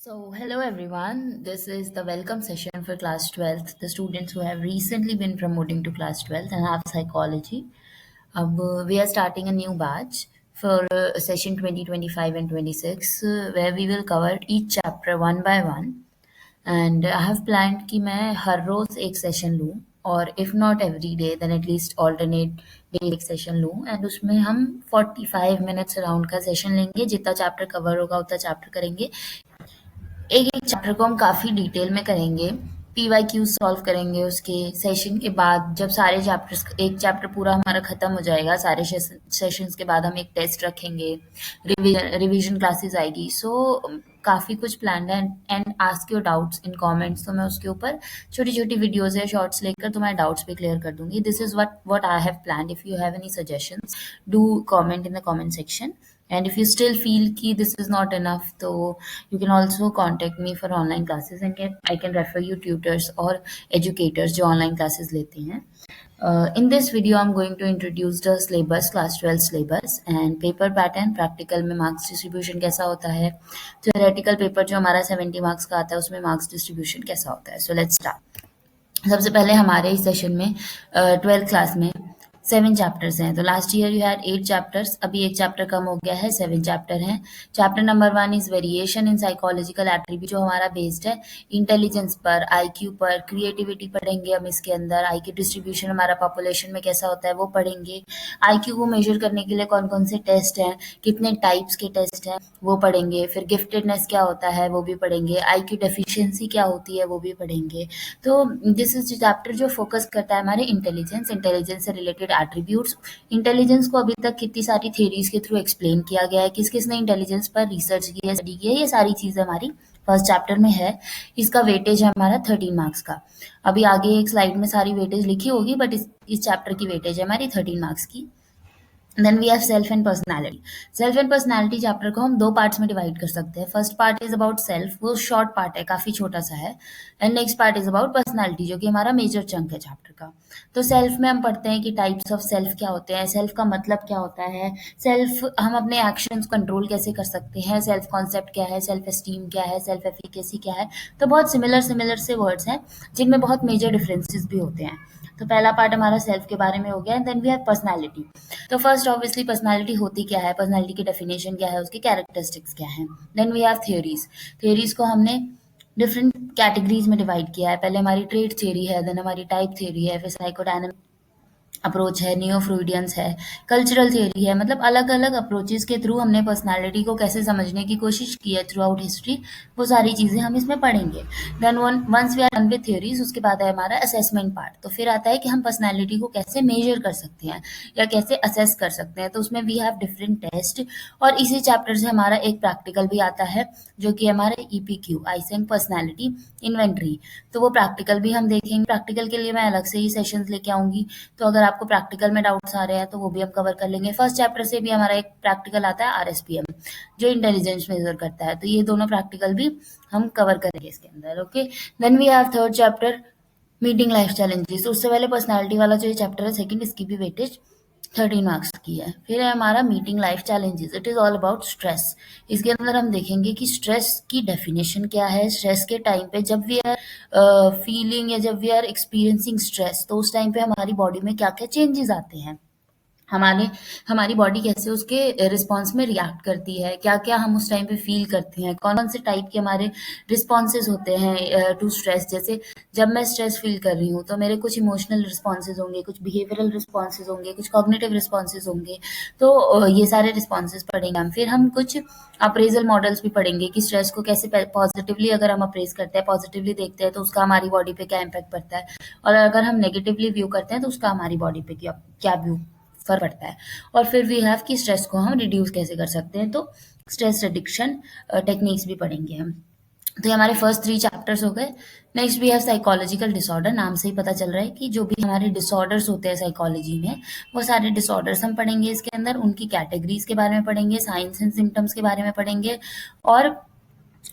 Hello everyone. This is the welcome session for class 12th, the students who have recently been promoting to class 12th and have psychology. We are starting a new batch for session 2025 and 26, where we will cover each chapter one by one. And I have planned कि मैं हर रोज एक session लूँ और if not every day then at least alternate day एक session लूँ and उसमें हम 45 minutes around का सेशन लेंगे जितना चैप्टर कवर होगा उतना चैप्टर करेंगे एक एक चैप्टर को हम काफ़ी डिटेल में करेंगे पीवाईक्यू सॉल्व करेंगे उसके सेशन के बाद जब सारे चैप्टर्स एक चैप्टर पूरा हमारा खत्म हो जाएगा सारे सेशंस के बाद हम एक टेस्ट रखेंगे रिवीजन क्लासेस आएगी सो काफ़ी कुछ प्लान है and ask your doubts in comments तो मैं उसके ऊपर छोटी छोटी वीडियोस या शॉर्ट्स लेकर तुम्हारे डाउट्स भी क्लियर कर दूंगी this is what I have planned if you have any suggestions do comment in the comment section. And if you still feel ki this is not enough, so you can also contact me for online classes and I can refer you tutors or educators जो online classes लेते हैं. In this video, I'm going to introduce the syllabus, class 12 syllabus and paper pattern. Practical में marks distribution कैसा होता है, theoretical paper जो हमारा 70 marks का आता है उसमें marks distribution कैसा होता है. So let's start. सबसे पहले हमारे इस सेशन में 12th क्लास में 7 चैप्टर्स हैं तो last year you had 8 chapters अभी एक चैप्टर कम हो गया है 7 चैप्टर हैं. Chapter number 1 is variation in psychological attribute जो हमारा बेस्ड है इंटेलिजेंस पर आईक्यू पर क्रिएटिविटी पढ़ेंगे हम इसके अंदर आईक्यू डिस्ट्रीब्यूशन हमारा पॉपुलेशन में कैसा होता है वो पढ़ेंगे. आईक्यू को मेजर करने के लिए कौन कौन से टेस्ट हैं कितने टाइप्स के टेस्ट हैं वो पढ़ेंगे. फिर गिफ्टेडनेस क्या होता है वो भी पढ़ेंगे. आईक्यू डेफिशिएंसी क्या होती है वो भी पढ़ेंगे. तो दिस इज चैप्टर जो फोकस करता है हमारे इंटेलिजेंस से रिलेटेड एट्रीब्यूट्स. इंटेलिजेंस को अभी तक कितनी सारी थ्योरीज के थ्रू एक्सप्लेन किया गया है किस किसने इंटेलिजेंस पर रिसर्च की है स्टडी की है ये सारी चीजें हमारी फर्स्ट चैप्टर में है. इसका वेटेज है हमारा 13 मार्क्स का. अभी आगे एक स्लाइड में सारी वेटेज लिखी होगी बट इस चैप्टर की वेटेज है हमारी 13 मार्क्स की. Then we have self and personality. Self and personality chapter को हम 2 पार्ट्स में डिवाइड कर सकते हैं. First part is about self वो शॉर्ट पार्ट है काफी छोटा सा है and next part is about personality जो कि हमारा मेजर चंक है चैप्टर का. तो सेल्फ में हम पढ़ते हैं कि टाइप्स ऑफ सेल्फ क्या होते हैं सेल्फ का मतलब क्या होता है सेल्फ हम अपने एक्शंस कंट्रोल कैसे कर सकते हैं सेल्फ कॉन्सेप्ट क्या है सेल्फ एस्टीम क्या है सेल्फ एफिकेसी क्या है. तो बहुत सिमिलर से वर्ड्स हैं जिनमें बहुत मेजर डिफरेंसेस भी होते हैं. तो पहला पार्ट हमारा सेल्फ के बारे में हो गया. Then we have personality. तो फर्स्ट ऑब्वियसली पर्सनैलिटी होती क्या है पर्सनैलिटी की डेफिनेशन क्या है उसकी कैरेक्टरिस्टिक्स क्या है. Then we have theories. Theories को हमने डिफरेंट कैटेगरीज में डिवाइड किया है. पहले हमारी ट्रेट थ्योरी है देन हमारी टाइप थ्योरी है फिर साइकोडायनामिक अप्रोच है नियो फ्रूडियंस है कल्चरल थियरी है. मतलब अलग अलग अप्रोचेस के थ्रू हमने पर्सनालिटी को कैसे समझने की कोशिश की है थ्रू आउट हिस्ट्री वो सारी चीज़ें हम इसमें पढ़ेंगे. Then once we are done with theories उसके बाद है हमारा असेसमेंट पार्ट. तो फिर आता है कि हम पर्सनालिटी को कैसे मेजर कर सकते हैं या कैसे असेस कर सकते हैं. तो उसमें वी हैव डिफरेंट टेस्ट और इसी चैप्टर से हमारा एक प्रैक्टिकल भी आता है जो कि हमारे ईपीक्यू आइसेंक पर्सनैलिटी इन्वेंट्री. तो वो प्रैक्टिकल भी हम देखेंगे. प्रैक्टिकल के लिए मैं अलग से ही सेशंस लेके आऊंगी तो अगर आपको प्रैक्टिकल में डाउट्स आ रहे हैं तो वो भी हम कवर कर लेंगे. फर्स्ट चैप्टर से भी हमारा एक प्रैक्टिकल आता है आरएसपीएम जो इंटेलिजेंस मेजर करता है. तो ये दोनों प्रैक्टिकल भी हम कवर करेंगे इसके अंदर. Okay then we have third chapter meeting life challenges. उससे पहले पर्सनालिटी वाला जो ये चैप्टर है सेकंड इसकी भी वेटेज 13 मार्क्स की है. फिर है हमारा meeting life challenges. It is all about stress. इसके अंदर हम देखेंगे कि स्ट्रेस की डेफिनेशन क्या है. स्ट्रेस के टाइम पे जब वी आर फीलिंग या जब वी आर एक्सपीरियंसिंग स्ट्रेस तो उस टाइम पे हमारी बॉडी में क्या क्या चेंजेस आते हैं हमारी बॉडी कैसे उसके रिस्पॉन्स में रिएक्ट करती है क्या क्या हम उस टाइम पे फील करते हैं कौन कौन से टाइप के हमारे रिस्पॉन्सेज होते हैं टू स्ट्रेस. जैसे जब मैं स्ट्रेस फील कर रही हूँ तो मेरे कुछ इमोशनल रिस्पॉन्सेज होंगे कुछ बिहेवियरल रिस्पॉन्सेज होंगे कुछ कॉग्निटिव रिस्पॉन्सेज होंगे. तो ये सारे रिस्पॉन्सेज पढ़ेंगे हम. फिर हम कुछ अप्रेजल मॉडल्स भी पढ़ेंगे कि स्ट्रेस को कैसे पॉजिटिवली अगर हम अप्रेज करते हैं पॉजिटिवली देखते हैं तो उसका हमारी बॉडी पे क्या इम्पैक्ट पड़ता है और अगर हम नेगेटिवली व्यू करते हैं तो उसका हमारी बॉडी पे क्या व्यू फर्क पड़ता है. और फिर वी हैव कि स्ट्रेस को हम रिड्यूस कैसे कर सकते हैं. तो स्ट्रेस रिडक्शन टेक्निक्स भी पढ़ेंगे हम. तो ये हमारे फर्स्ट 3 चैप्टर्स हो गए. Next we have psychological disorder. नाम से ही पता चल रहा है कि जो भी हमारे डिसऑर्डर्स होते हैं साइकोलॉजी में वो सारे डिसऑर्डर्स हम पढ़ेंगे इसके अंदर. उनकी कैटेगरीज के बारे में पढ़ेंगे साइंस एंड सिम्टम्स के बारे में पढ़ेंगे और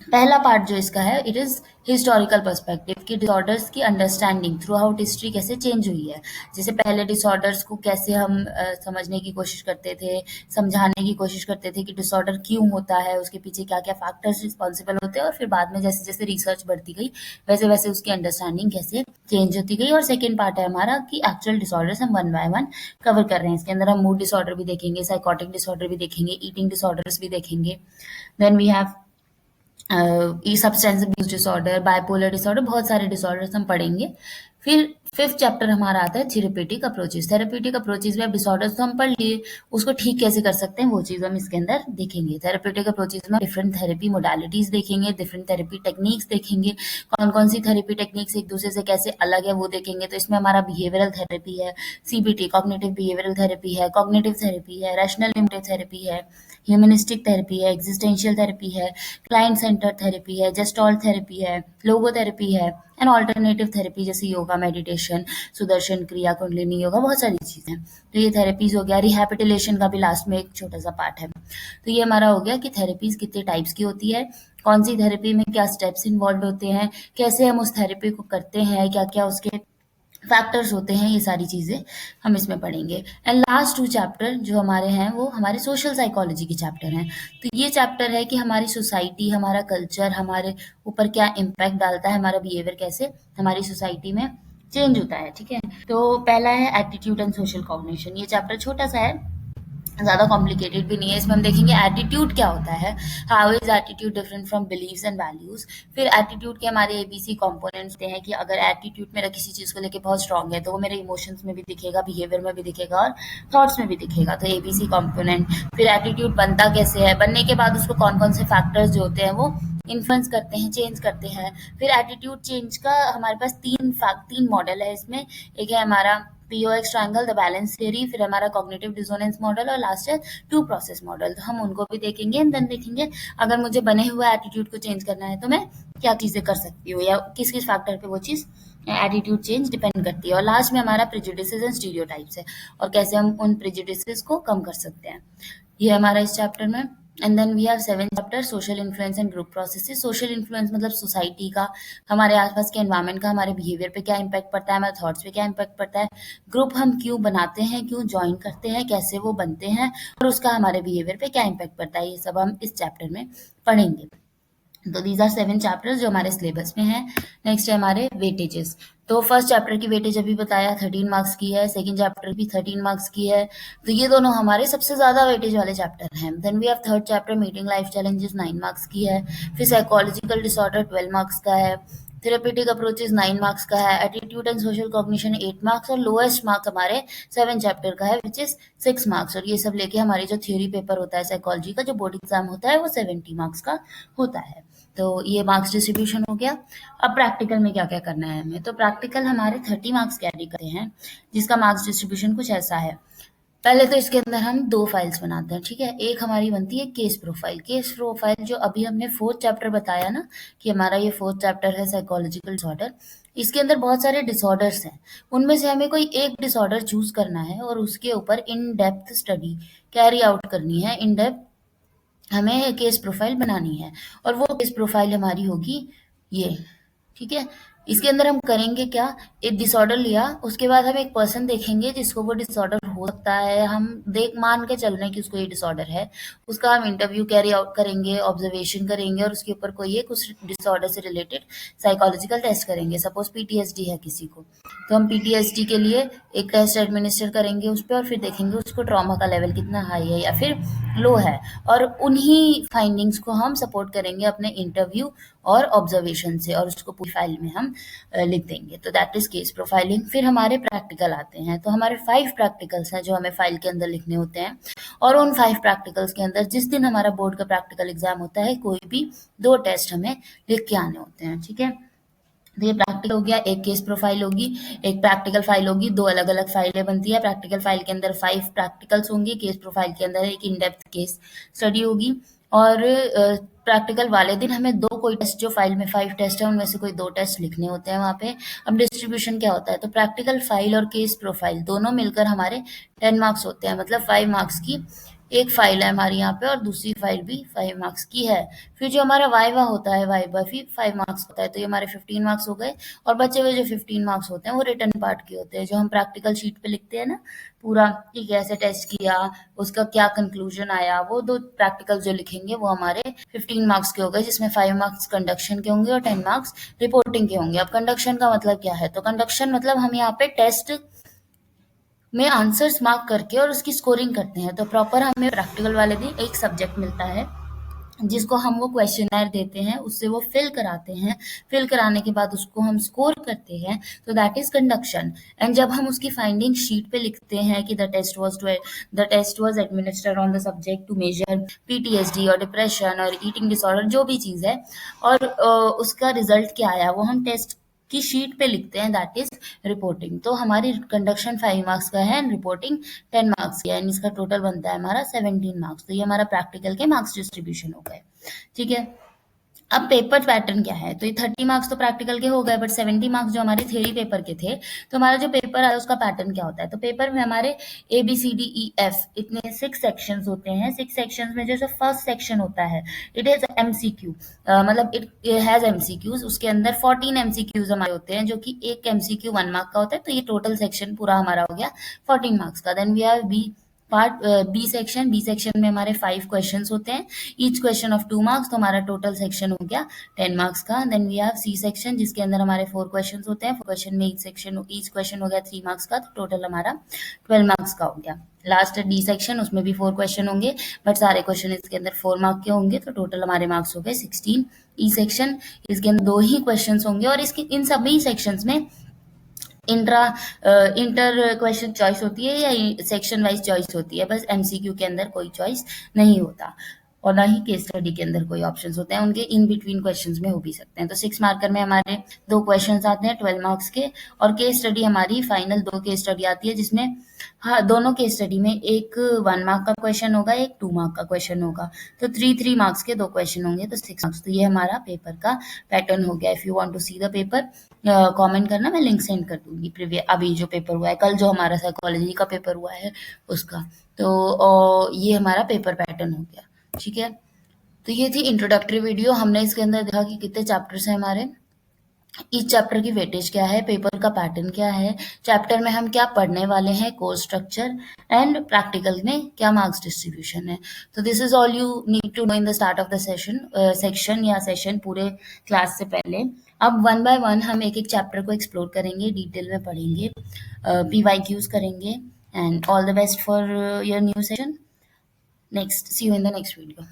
पहला पार्ट जो इसका है, इट इज हिस्टोरिकल पर्सपेक्टिव कि डिसऑर्डर्स की अंडरस्टैंडिंग थ्रू आउट हिस्ट्री कैसे चेंज हुई है। जैसे पहले डिसऑर्डर्स को कैसे हम समझने की कोशिश करते थे, समझाने की कोशिश करते थे कि डिसऑर्डर क्यों होता है, उसके पीछे क्या क्या फैक्टर्स रिस्पॉन्सिबल होते हैं, और फिर बाद में जैसे जैसे रिसर्च बढ़ती गई वैसे वैसे उसकी अंडरस्टैंडिंग कैसे चेंज होती गई। और सेकेंड पार्ट है हमारा कि एक्चुअल डिसऑर्डर्स हम वन बाय वन कवर कर रहे हैं। इसके अंदर हम मूड डिसऑर्डर भी देखेंगे, साइकोटिक डिसऑर्डर भी देखेंगे, ईटिंग डिसऑर्डर्स भी देखेंगे। देन वी हैव ये substance abuse disorder, bipolar disorder, बहुत सारे डिसऑर्डर्स हम पढ़ेंगे। फिर फिफ्थ चैप्टर हमारा आता है थेरेप्यूटिक अप्रोचेस। थेरेप्यूटिक अप्रोचेस में डिसऑर्डर्स तो हम पढ़ लिए, उसको ठीक कैसे कर सकते हैं वो चीज़ हम इसके अंदर देखेंगे। थेरेप्यूटिक अप्रोचेस में डिफरेंट थेरेपी मोडालिटीज देखेंगे, डिफरेंट थेरेपी टेक्निक्स देखेंगे, कौन कौन सी थेरेपी टेक्निक्स एक दूसरे से कैसे अलग है वो देखेंगे। तो इसमें हमारा बिहेवियरल थेरेपी है, सीबीटी कॉग्निटिव बिहेवियरल थेरेपी है, कॉग्निटिव थेरेपी है, रैशनल लिमिटेड थेरेपी है, ह्यूमनिस्टिक थेरेपी है, एग्जिस्टेंशियल थेरेपी है, क्लाइंट सेंटर थेरेपी है, जेस्टॉल्ट थेरेपी है, लोगोथेरेपी है, एंड ऑल्टरनेटिव थेरेपी जैसे योगा, मेडिटेशन, सुदर्शन क्रिया, कुंडलिनी योगा, बहुत सारी चीज़ें। तो ये थेरेपीज हो गया। रिहैबिलिटेशन का भी लास्ट में एक छोटा सा पार्ट है। तो ये हमारा हो गया कि थेरेपीज कितने टाइप्स की होती है, कौन सी थेरेपी में क्या स्टेप्स इन्वॉल्व होते हैं, कैसे हम उस थेरेपी को करते हैं, क्या क्या उसके फैक्टर्स होते हैं, ये सारी चीज़ें हम इसमें पढ़ेंगे। एंड लास्ट 2 चैप्टर जो हमारे हैं वो हमारे सोशल साइकोलॉजी के चैप्टर हैं। तो ये चैप्टर है कि हमारी सोसाइटी, हमारा कल्चर हमारे ऊपर क्या इम्पैक्ट डालता है, हमारा बिहेवियर कैसे हमारी सोसाइटी में चेंज होता है, ठीक है। तो पहला है एटीट्यूड एंड सोशल कॉग्निशन। ये चैप्टर छोटा सा है, ज़्यादा कॉम्प्लिकेटेड भी नहीं है। इसमें हम देखेंगे एटीट्यूड क्या होता है, how is attitude different from beliefs and values. फिर एटीट्यूड के हमारे एबीसी कंपोनेंट्स होते हैं कि अगर एटीट्यूड मेरा किसी चीज़ को लेके बहुत स्ट्रांग है तो वो मेरे इमोशंस में भी दिखेगा, बिहेवियर में भी दिखेगा और थॉट्स में भी दिखेगा। तो एबीसी कंपोनेंट। फिर एटीट्यूड बनता कैसे है, बनने के बाद उसको कौन कौन से फैक्टर्स जो होते हैं वो इन्फ्लुएंस करते हैं, चेंज करते हैं। फिर एटीट्यूड चेंज का हमारे पास तीन मॉडल है इसमें। एक है हमारा पीओएक्स ट्रायंगल, द बैलेंस थ्योरी, फिर हमारा कॉग्निटिव डिसोनेंस मॉडल, और लास्ट है टू प्रोसेस मॉडल। तो हम उनको भी देखेंगे एंड देन देखेंगे अगर मुझे बने हुए एटीट्यूड को चेंज करना है तो मैं क्या चीज़ें कर सकती हूँ, या किस किस फैक्टर पे वो चीज़ एटीट्यूड चेंज डिपेंड करती है। और लास्ट में हमारा प्रेजुडिसेस एंड स्टीरियोटाइप्स है, और कैसे हम उन प्रेजुडिसेस को कम कर सकते हैं। ये हमारा इस चैप्टर में। And then we have 7 chapter, social influence and group processes. Social influence मतलब सोसाइटी का, हमारे आसपास के एनवायरनमेंट का हमारे बिहेवियर पे क्या इम्पैक्ट पड़ता है, हमारे थॉट्स पे क्या इम्पैक्ट पड़ता है। ग्रुप हम क्यों बनाते हैं, क्यों ज्वाइन करते हैं, कैसे वो बनते हैं, और उसका हमारे बिहेवियर पे क्या इम्पैक्ट पड़ता है, ये सब हम इस चैप्टर में पढ़ेंगे। तो दीज आर 7 चैप्टर्स जो हमारे सिलेबस में हैं। नेक्स्ट है हमारे वेटेजेस। तो फर्स्ट चैप्टर की वेटेज अभी बताया 13 मार्क्स की है, सेकंड चैप्टर भी 13 मार्क्स की है। तो ये दोनों हमारे सबसे ज़्यादा वेटेज वाले चैप्टर हैं। Then we have third chapter meeting life challenges, 9 marks की है। फिर साइकोलॉजिकल डिसऑर्डर 12 मार्क्स का है। थेरेपेटिक अप्रोचेस 9 मार्क्स का है। Attitude and social cognition 8 marks, और लोएस्ट मार्क्स हमारे 7 चैप्टर का है विच इज 6 मार्क्स। और ये सब लेके हमारी जो थ्योरी पेपर होता है साइकोलॉजी का, जो बोर्ड एग्जाम होता है, वो 70 मार्क्स का होता है। तो ये मार्क्स डिस्ट्रीब्यूशन हो गया। अब प्रैक्टिकल में क्या क्या करना है हमें, तो प्रैक्टिकल हमारे 30 मार्क्स कैरी करते हैं, जिसका मार्क्स डिस्ट्रीब्यूशन कुछ ऐसा है। पहले तो इसके अंदर हम 2 फाइल्स बनाते हैं, ठीक है। एक हमारी बनती है केस प्रोफाइल। केस प्रोफाइल जो अभी हमने 4th चैप्टर बताया ना, कि हमारा ये 4th चैप्टर है साइकोलॉजिकल डिसऑर्डर। इसके अंदर बहुत सारे डिसऑर्डर्स हैं, उनमें से हमें कोई एक डिसऑर्डर चूज करना है और उसके ऊपर in depth study carry out करनी है। इन डेप्थ हमें केस प्रोफाइल बनानी है, और वो केस प्रोफाइल हमारी होगी ये, ठीक है। इसके अंदर हम करेंगे क्या, एक डिसऑर्डर लिया, उसके बाद हम एक पर्सन देखेंगे जिसको वो डिसऑर्डर हो सकता है, हम देख मान के चल रहे हैं कि उसको ये डिसऑर्डर है, उसका हम इंटरव्यू कैरी आउट करेंगे, ऑब्जर्वेशन करेंगे, और उसके ऊपर कोई एक उस डिसऑर्डर से रिलेटेड साइकोलॉजिकल टेस्ट करेंगे। सपोज पीटीएसडी है किसी को, तो हम पीटीएसडी के लिए एक टेस्ट एडमिनिस्टर करेंगे उस पर, और फिर देखेंगे उसको ट्रॉमा का लेवल कितना हाई है या फिर लो है, और उन्हीं फाइंडिंग्स को हम सपोर्ट करेंगे अपने इंटरव्यू और ऑब्जर्वेशन से, और उसको पूरी फाइल में हम लिख देंगे। तो दैट इज केस प्रोफाइलिंग। फिर हमारे प्रैक्टिकल आते हैं, तो हमारे 5 प्रैक्टिकल्स हैं जो हमें फाइल के अंदर लिखने होते हैं, और उन 5 प्रैक्टिकल्स के अंदर जिस दिन हमारा बोर्ड का प्रैक्टिकल एग्जाम होता है, कोई भी 2 टेस्ट हमें लिख के आने होते हैं, ठीक है। तो ये प्रैक्टिकल हो गया, एक केस प्रोफाइल होगी, एक प्रैक्टिकल फाइल होगी, 2 अलग-अलग फाइलें बनती है। प्रैक्टिकल फाइल के अंदर 5 प्रैक्टिकल्स होंगी, केस प्रोफाइल के अंदर एक इन डेप्थ केस स्टडी होगी, और प्रैक्टिकल वाले दिन हमें 2 कोई टेस्ट, जो फाइल में 5 टेस्ट है उनमें से कोई 2 टेस्ट लिखने होते हैं वहाँ पे। अब डिस्ट्रीब्यूशन क्या होता है, तो प्रैक्टिकल फाइल और केस प्रोफाइल दोनों मिलकर हमारे 10 मार्क्स होते हैं, मतलब 5 मार्क्स की एक फाइल है हमारी यहाँ पे और दूसरी फाइल भी 5 मार्क्स की है। फिर जो हमारा वाइवा होता है, वाइवा भी 5 मार्क्स होता है, तो ये हमारे 15 मार्क्स हो गए। और बचे हुए जो 15 मार्क्स होते हैं वो रिटर्न पार्ट के होते हैं, जो हम प्रैक्टिकल शीट पे लिखते हैं ना पूरा कि कैसे टेस्ट किया, उसका क्या कंक्लूजन आया, वो 2 प्रैक्टिकल जो लिखेंगे वो हमारे 15 मार्क्स के हो गए, जिसमें 5 मार्क्स कंडक्शन के होंगे और 10 मार्क्स रिपोर्टिंग के होंगे। अब कंडक्शन का मतलब क्या है, तो कंडक्शन मतलब हम यहाँ पे टेस्ट में आंसर्स मार्क करके और उसकी स्कोरिंग करते हैं। तो प्रॉपर हमें प्रैक्टिकल वाले दिन एक सब्जेक्ट मिलता है जिसको हम वो क्वेश्चनर देते हैं, उससे वो फिल कराते हैं। फिल कराने के बाद उसको हम स्कोर करते हैं, तो दैट इज कंडक्शन। एंड जब हम उसकी फाइंडिंग शीट पे लिखते हैं कि the test was administered on the subject to measure PTSD और डिप्रेशन और ईटिंग डिसऑर्डर, जो भी चीज़ है, और उसका रिजल्ट क्या आया वो हम टेस्ट की शीट पे लिखते हैं, दैट इज रिपोर्टिंग। तो हमारी कंडक्शन 5 मार्क्स का है एंड रिपोर्टिंग 10 मार्क्स की है, एंड इसका टोटल बनता है हमारा 17 मार्क्स। तो ये हमारा प्रैक्टिकल के मार्क्स डिस्ट्रीब्यूशन हो गए। ठीक है। अब पेपर पैटर्न क्या है, तो ये 30 मार्क्स तो प्रैक्टिकल के हो गए, बट 70 मार्क्स जो हमारे थ्योरी पेपर के थे, तो हमारा जो पेपर आया उसका पैटर्न क्या होता है। तो पेपर में हमारे ABCDEF इतने 6 सेक्शंस होते हैं। 6 सेक्शंस में जो फर्स्ट सेक्शन होता है इट इज MCQ, मतलब इट हैज MCQs। उसके अंदर 14 MCQs हमारे होते हैं, जो कि एक MCQ 1 मार्क का होता है। तो ये टोटल सेक्शन पूरा हमारा हो गया 14 मार्क्स का। Then we have B section में हमारे 5 क्वेश्चंस होते हैं, ईच क्वेश्चन ऑफ 2 मार्क्स। तो हमारा टोटल सेक्शन हो गया 10 मार्क्स का। Then we have C section जिसके अंदर हमारे 4 क्वेश्चंस होते हैं। 4 क्वेश्चन में ईच क्वेश्चन हो गया 3 मार्क्स का, तो टोटल हमारा 12 मार्क्स का हो गया। लास्ट डी सेक्शन, उसमें भी 4 क्वेश्चन होंगे, बट सारे क्वेश्चन इसके अंदर 4 मार्क के होंगे, तो टोटल हमारे मार्क्स हो गए 16। ई सेक्शन, इसके अंदर 2 ही क्वेश्चन होंगे और इसके इन सभी सेक्शंस में इंट्रा इंटर क्वेश्चन चॉइस होती है या सेक्शन वाइज चॉइस होती है। बस MCQ के अंदर कोई चॉइस नहीं होता और ना ही केस स्टडी के अंदर कोई ऑप्शंस होते हैं, उनके इन बिटवीन क्वेश्चंस में हो भी सकते हैं। तो 6 मार्कर में हमारे 2 क्वेश्चंस आते हैं 12 मार्क्स के, और केस स्टडी हमारी फाइनल 2 केस स्टडी आती है, जिसमें हाँ दोनों केस स्टडी में एक 1 मार्क का क्वेश्चन होगा, एक 2 मार्क का क्वेश्चन होगा। तो 3 मार्क्स के 2 क्वेश्चन होंगे, तो 6 मार्क्स। तो ये हमारा पेपर का पैटर्न हो गया। If you want to see the paper, comment करना, मैं लिंक सेंड कर दूंगी प्रीवियस अभी जो पेपर हुआ है, कल जो हमारा साइकोलॉजी का पेपर हुआ है उसका। तो ये हमारा पेपर पैटर्न हो गया। ठीक है। तो ये थी इंट्रोडक्टरी वीडियो। हमने इसके अंदर देखा कि कितने चैप्टर्स हैं हमारे, इस चैप्टर की वेटेज क्या है, पेपर का पैटर्न क्या है, चैप्टर में हम क्या पढ़ने वाले हैं, कोर्स स्ट्रक्चर, एंड प्रैक्टिकल में क्या मार्क्स डिस्ट्रीब्यूशन है। तो this is all you need to know in the start of the session पूरे क्लास से पहले। अब 1 बाय 1 हम एक एक चैप्टर को एक्सप्लोर करेंगे, डिटेल में पढ़ेंगे, PYQs करेंगे। And all the best for your new session. Next, see you in the next video.